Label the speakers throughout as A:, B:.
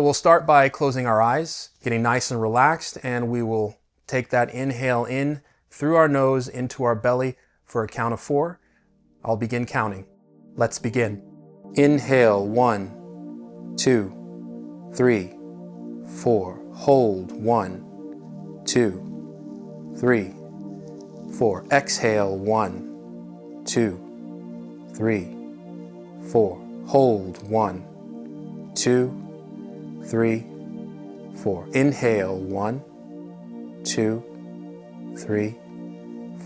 A: We'll start by closing our eyes, getting nice and relaxed, and we will take that inhale in through our nose into our belly for a count of 4. I'll begin counting. Let's begin. Inhale, 1, 2, 3, 4. Hold, 1, 2, 3, 4. Exhale, 1, 2, 3, 4. Hold, 1, 2, 3, 4. Inhale, 1, 2, 3,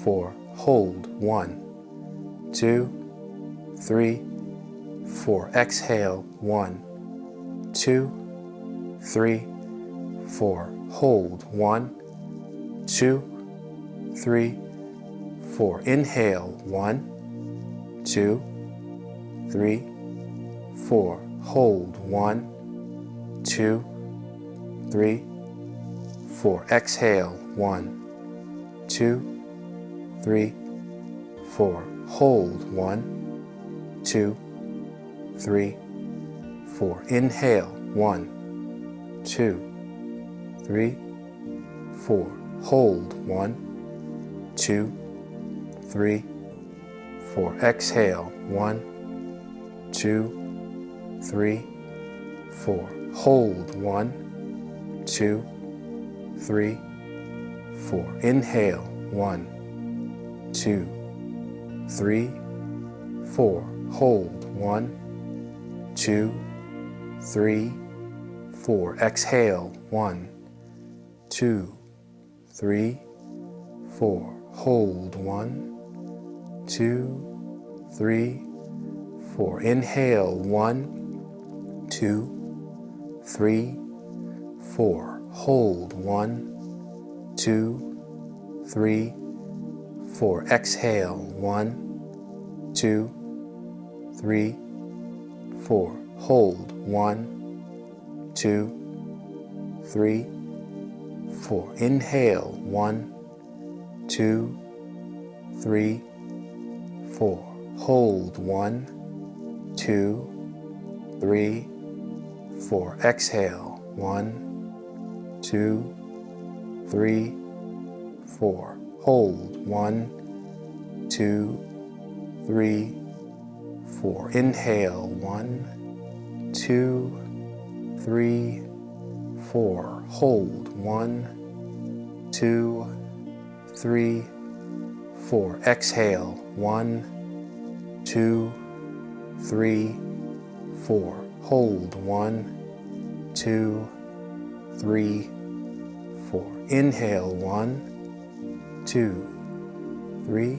A: 4. Hold, 1, 2, 3, 4. Exhale, 1, 2, 3, 4. Hold, 1, 2, 3, 4. Inhale, 1, 2, 3, 4. Hold, 1, 2, 3, 4. Exhale, 1, 2, 3, 4. Hold, 1, 2, 3, 4. Inhale, 1, 2, 3, 4. Hold, 1, 2, 3, 4. Exhale, 1, 2, 3, 4. Hold, 1, 2, 3, 4. Inhale, 1, 2, 3, 4. Hold, 1, 2, 3, 4. Exhale, 1, 2, 3, 4. Hold, 1, 2, 3, 4. Inhale, 1, 2, 3, 4. Hold, 1, 2, 3, 4. Exhale, 1, 2, 3, 4. Hold, 1, 2, 3, 4. Inhale, 1, 2, 3, 4. Hold, 1, 2, 3, 4. Exhale, 1, 2, 3, 4. Hold, 1, 2, 3, 4. Inhale, 1, 2, 3, 4. Hold, 1, 2, 3, 4. Exhale, 1, 2, 3, 4. Hold, 1, 2, 3, 4. Inhale, 1, 2, 3,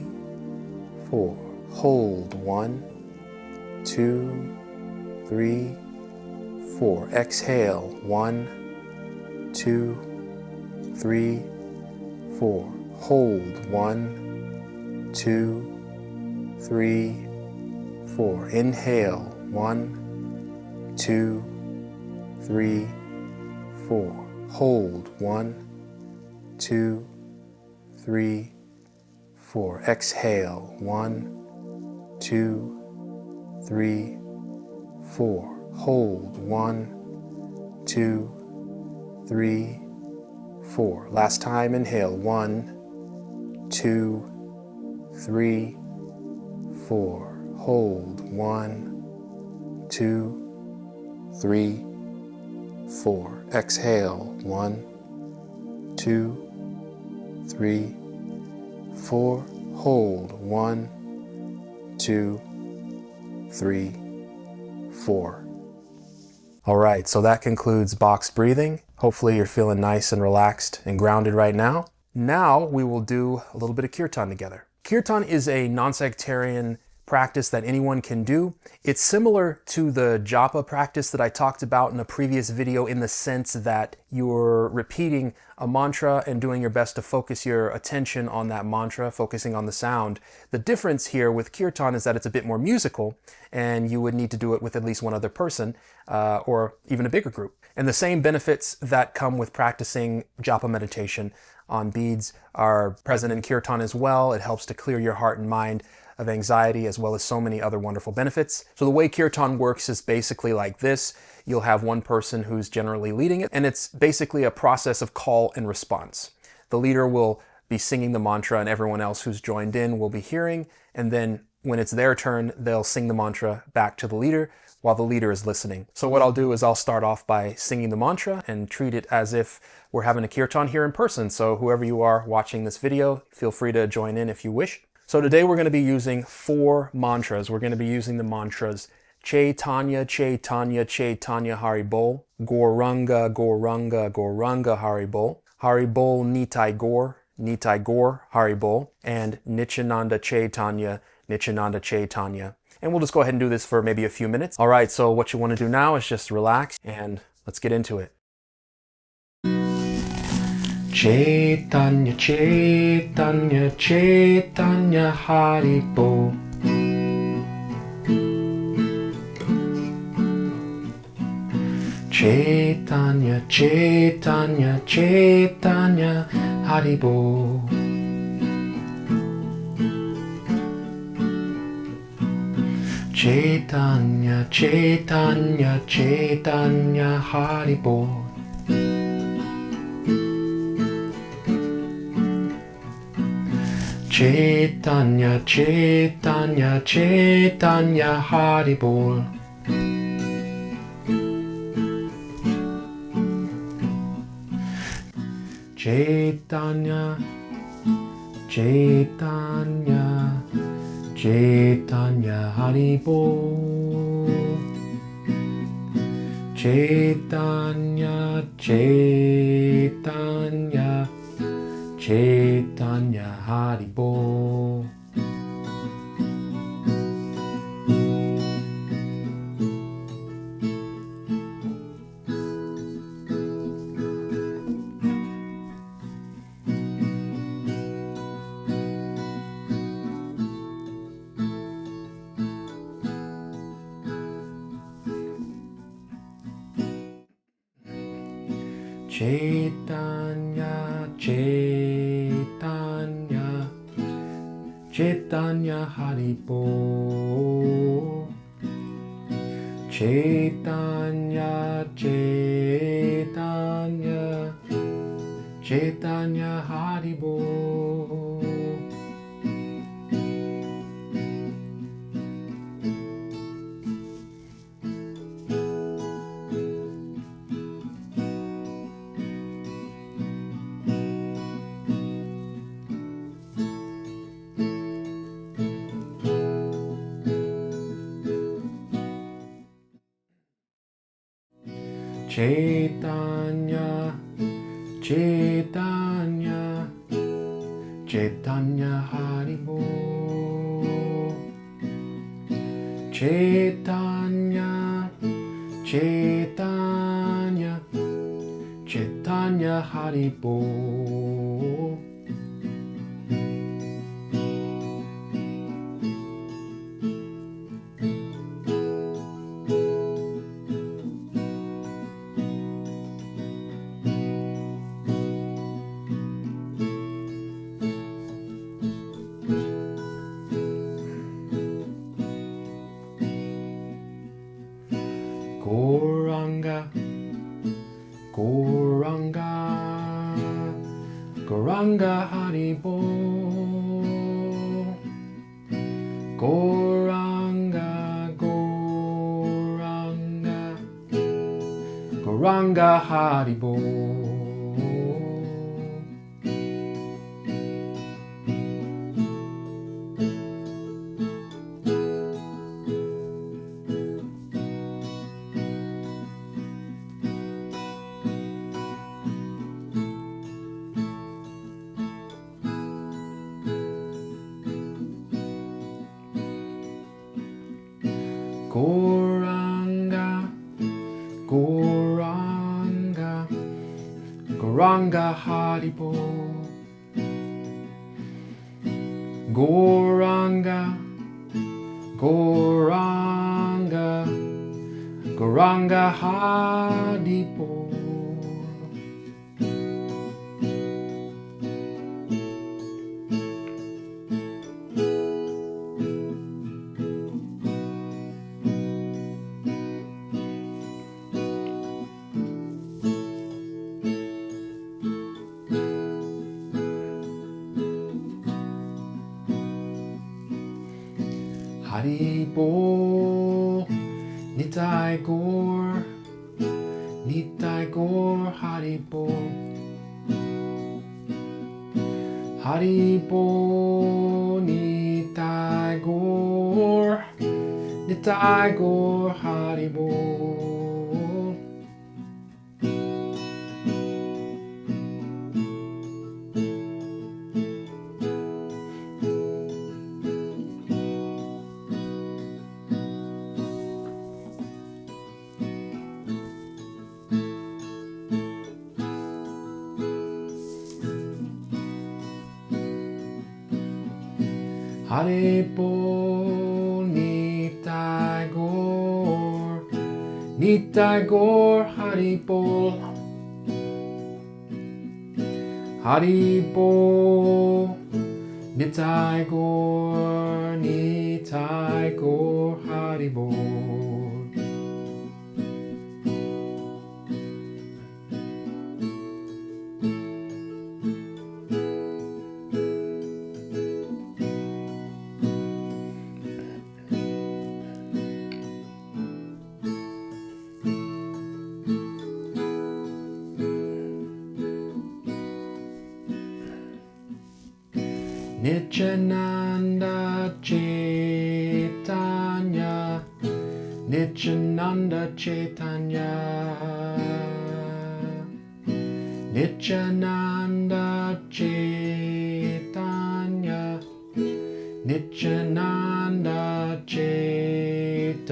A: 4. Hold, 1, 2, 3, 4. Exhale, 1, 2, 3, 4. Hold, 1, 2, 3, 4. Inhale, 1, 2, 3, 4. Hold, 1, 2, 3, 4. Exhale, 1, 2, 3, 4. Hold, 1, 2, 3, 4. Last time, inhale, 1, 2, 3, 4. Hold, 1, 2, 3, 4. Exhale, 1, 2, 3, 4. Hold, 1, 2, 3, 4. All right, so that concludes box breathing. Hopefully you're feeling nice and relaxed and grounded right now. Now we will do a little bit of Kirtan together. Kirtan is a non-sectarian practice that anyone can do. It's similar to the japa practice that I talked about in a previous video, in the sense that you're repeating a mantra and doing your best to focus your attention on that mantra, focusing on the sound. The difference here with Kirtan is that it's a bit more musical, and you would need to do it with at least one other person or even a bigger group. And the same benefits that come with practicing japa meditation on beads are present in Kirtan as well. It helps to clear your heart and mind. of anxiety, as well as so many other wonderful benefits. So the way Kirtan works is basically like this. You'll have one person who's generally leading it, and it's basically a process of call and response. The leader will be singing the mantra, and everyone else who's joined in will be hearing, and then when it's their turn, they'll sing the mantra back to the leader while the leader is listening. So what I'll do is I'll start off by singing the mantra and treat it as if we're having a kirtan here in person. So whoever you are watching this video, feel free to join in if you wish. So today we're going to be using 4 mantras. We're going to be using the mantras Chaitanya, Chaitanya, Chaitanya Haribol, Gauranga, Gauranga, Gauranga Haribol, Haribol Nitai Gaur, Nitai Gaur Haribol, and Nityananda Chaitanya, Nityananda Chaitanya. And we'll just go ahead and do this for maybe a few minutes. All right, so what you want to do now is just relax and let's get into it. Chaitanya, Chaitanya, Chaitanya Haribol. Chaitanya, Chaitanya, Chaitanya Haribol. Chaitanya, Chaitanya, Chaitanya Haribol. Chaitanya, Chaitanya, Chaitanya Haribol. Chaitanya, Chaitanya, Chaitanya Haribol. Chaitanya, Chaitanya, Chaitanya Haribol. Chaitanya, Chaitanya, Chaitanya Haribol. Chaitanya, Chaitanya, Chaitanya Haribol. Chaitanya, Chaitanya, Chaitanya Haribol. Chaitanya, Chaitanya, Chaitanya Haribol. Gauranga, Gauranga, Gauranga Haribol. Gauranga, Gauranga, Gauranga Haribol. Gauranga, Gauranga, Gauranga Haribol. Gauranga, Gauranga, Gauranga Haribol. Bol, Nitai Gaur, Nitai Gaur, Hari Bol. Hari Bol, Nitai Gaur, Nitai Gaur, Hari Bol. Hari Bol, Nitai Gaur, Nitai Gaur, Hari Bol. Hari Bol, Nitai Gaur, Nitai Gaur, Hari Bol. Nityananda Chaitanya, Nityananda Chaitanya, Nityananda Chaitanya, Nityananda Chaitanya.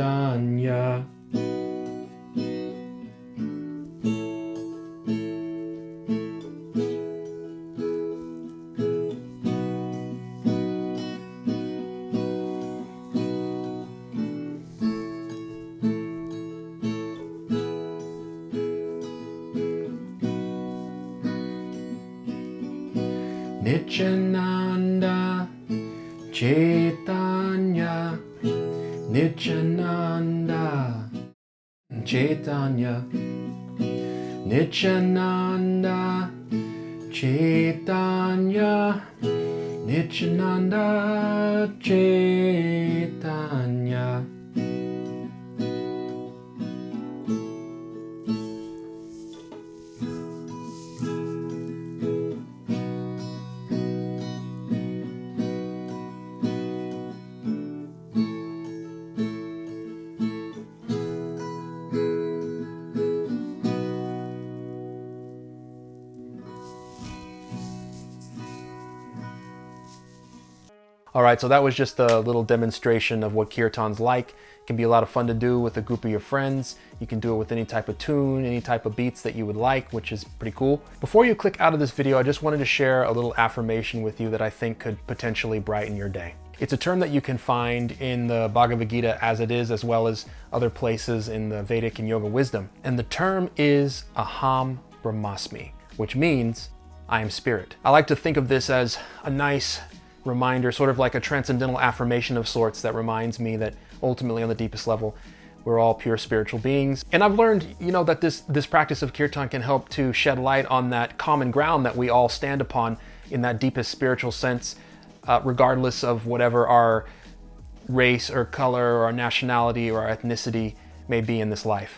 A: Nityananda Chaitanya, Nityananda Chaitanya, Nityananda Chaitanya, Nityananda Chaitanya. All right, so that was just a little demonstration of what Kirtan's like. It can be a lot of fun to do with a group of your friends. You can do it with any type of tune, any type of beats that you would like, which is pretty cool. Before you click out of this video, I just wanted to share a little affirmation with you that I think could potentially brighten your day. It's a term that you can find in the Bhagavad Gita as it is, as well as other places in the Vedic and Yoga wisdom. And the term is Aham Brahmasmi, which means I am spirit. I like to think of this as a nice reminder, sort of like a transcendental affirmation of sorts that reminds me that ultimately on the deepest level, we're all pure spiritual beings. And I've learned, that this practice of Kirtan can help to shed light on that common ground that we all stand upon in that deepest spiritual sense, regardless of whatever our race or color or our nationality or our ethnicity may be in this life.